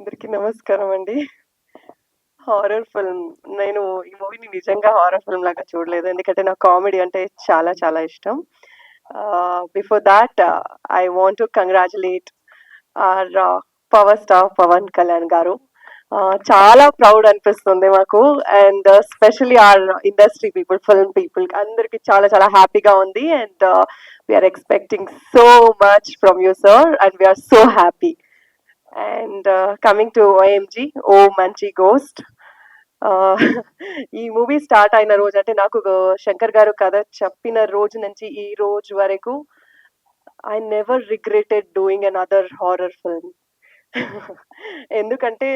అందరికీ నమస్కారం అండి. హారర్ ఫిల్మ్ నేను ఈ మూవీని నిజంగా హారర్ ఫిల్మ్ లాగా చూడలేదు. ఎందుకంటే నాకు కామెడీ అంటే చాలా చాలా ఇష్టం. Before that I want to congratulate our power star Pavan Kalyan garu. చాలా ప్రౌడ్ అనిపిస్తుంది మాకు. And specially our industry people, film people అందరికి చాలా చాలా హ్యాపీగా ఉంది. And we are expecting so much from you sir and we are so happy. And coming to OMG ఓ మంచి గోస్ట్, ఈ మూవీ స్టార్ట్ అయిన రోజు అంటే నాకు శంకర్ గారు కథ చెప్పిన రోజు నుంచి ఈ రోజు వరకు I never regretted doing another horror film. ఎందుకంటే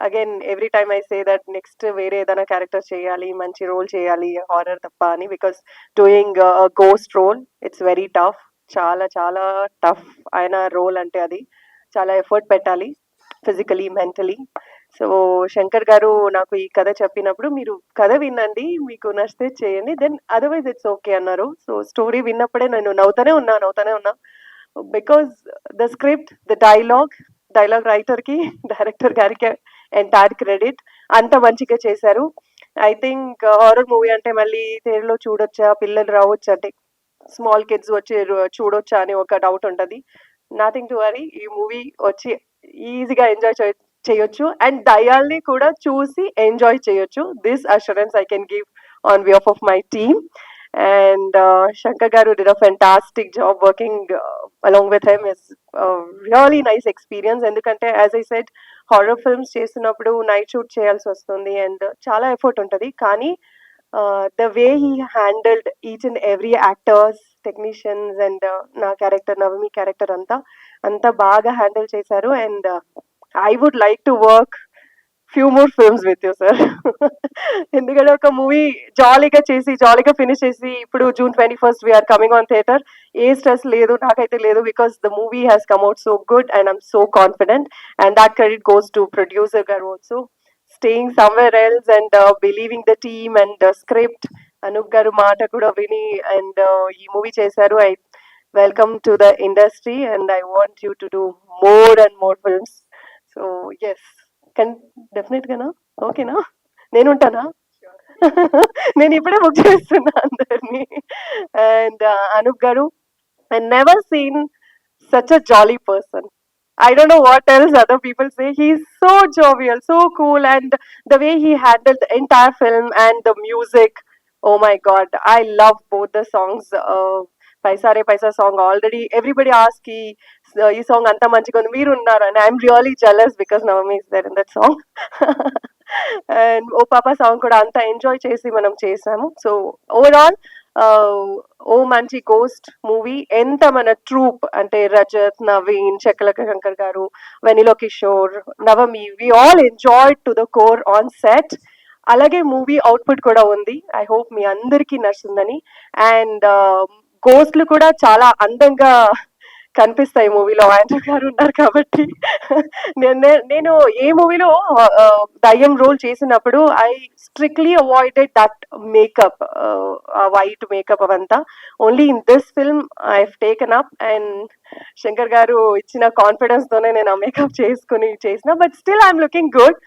again every time I say that next వేరే ఏదైనా క్యారెక్టర్ చేయాలి, మంచి రోల్ చేయాలి హారర్ తప్ప అని. Because doing ghost role it's very tough, చాలా చాలా టఫ్ అయిన రోల్. అంటే అది చాలా ఎఫర్ట్ పెట్టాలి ఫిజికలీ, మెంటలీ. సో శంకర్ గారు నాకు ఈ కథ చెప్పినప్పుడు మీరు కథ వినండి, మీకు నచ్చితే చేయండి, దెన్ అదర్వైజ్ ఇట్స్ ఓకే అన్నారు. సో స్టోరీ విన్నప్పుడే నేను నవ్వుతానే ఉన్నా. Because the script, the dialogue రైటర్కి, డైరెక్టర్ గారికి ఎంటైర్ క్రెడిట్. అంత మంచిగా చేశారు. ఐ థింక్ హారర్ మూవీ అంటే మళ్ళీ థియేటర్లో చూడొచ్చా, పిల్లలు రావచ్చా అంటే స్మాల్ కిడ్స్ వచ్చి చూడొచ్చా అని ఒక డౌట్ ఉంటుంది. నథింగ్ టు వరీ, ఈ మూవీ వచ్చి ఈజీగా ఎంజాయ్ చేయొచ్చు అండ్ దయాల్ని కూడా చూసి ఎంజాయ్ చేయొచ్చు. This assurance I can give on behalf of my team. And Shankar గారు did a fantastic job working along with him. Is really nice experience. ఎందుకంటే as I said horror films చేస్తున్నప్పుడు night shoot చేయాల్సి వస్తుంది and చాలా effort ఉంటుంది. కానీ the way he handled each and every actors, technicians and నా character, Navami character అంతా బాగా హ్యాండిల్ చేశారు. And I would like to work few more films with you sir. ఎందుకంటే ఒక మూవీ జాలీగా ఫినిష్ చేసి ఇప్పుడు June 21st we're coming on theatre. ఏ స్ట్రెస్ లేదు, నాకైతే లేదు. Because the movie has come out so good and I'm so confident. And that credit goes to producer garu also, staying somewhere else and believing the team and script. Anoop garu మాట కూడా విని and ఈ movie చేశారు. I welcome to the industry and I want you to do more and more films. So yes, డెఫినెట్గానా, ఓకేనా, నేనుంటానా? నేను ఇప్పుడే బుక్ చేస్తున్నా అందరినీ. అండ్ అనూప్ గారు, I never seen such a jolly person. I don't know what else other people say. He's so jovial, so cool, and the way he handled the entire film and the music. Oh my God, I love both the songs. Paisa Re Paisa song, already everybody asked ki ee song anta manchiga undi meer unnaru, and I'm really jealous because Navami is there in that song. And O Papa song kuda anta enjoy chesi manam chesamu. So overall, ఓ మంచి ghost movie ఎంత మన troupe అంటే Rajat, Naveen, Shakalaka Shankar garu, Vennela Kishore, Navami, we all enjoy to the core on set. అలాగే movie output కూడా ఉంది. I hope మీ అందరికీ నచ్చుతుందని. And గోస్ట్లు కూడా చాలా అందంగా కనిపిస్తాయి మూవీలో, ఆండ్రూ గారు ఉన్నారు కాబట్టి. నేను ఏ మూవీలో దయ్యం రోల్ చేసినప్పుడు I strictly avoided that makeup, white makeup అవంతా. Only in this film I have taken up and Shankar garu ఇచ్చిన కాన్ఫిడెన్స్ తోనే నేను ఆ మేకప్ చేసుకుని చేసిన. But still I'm looking good.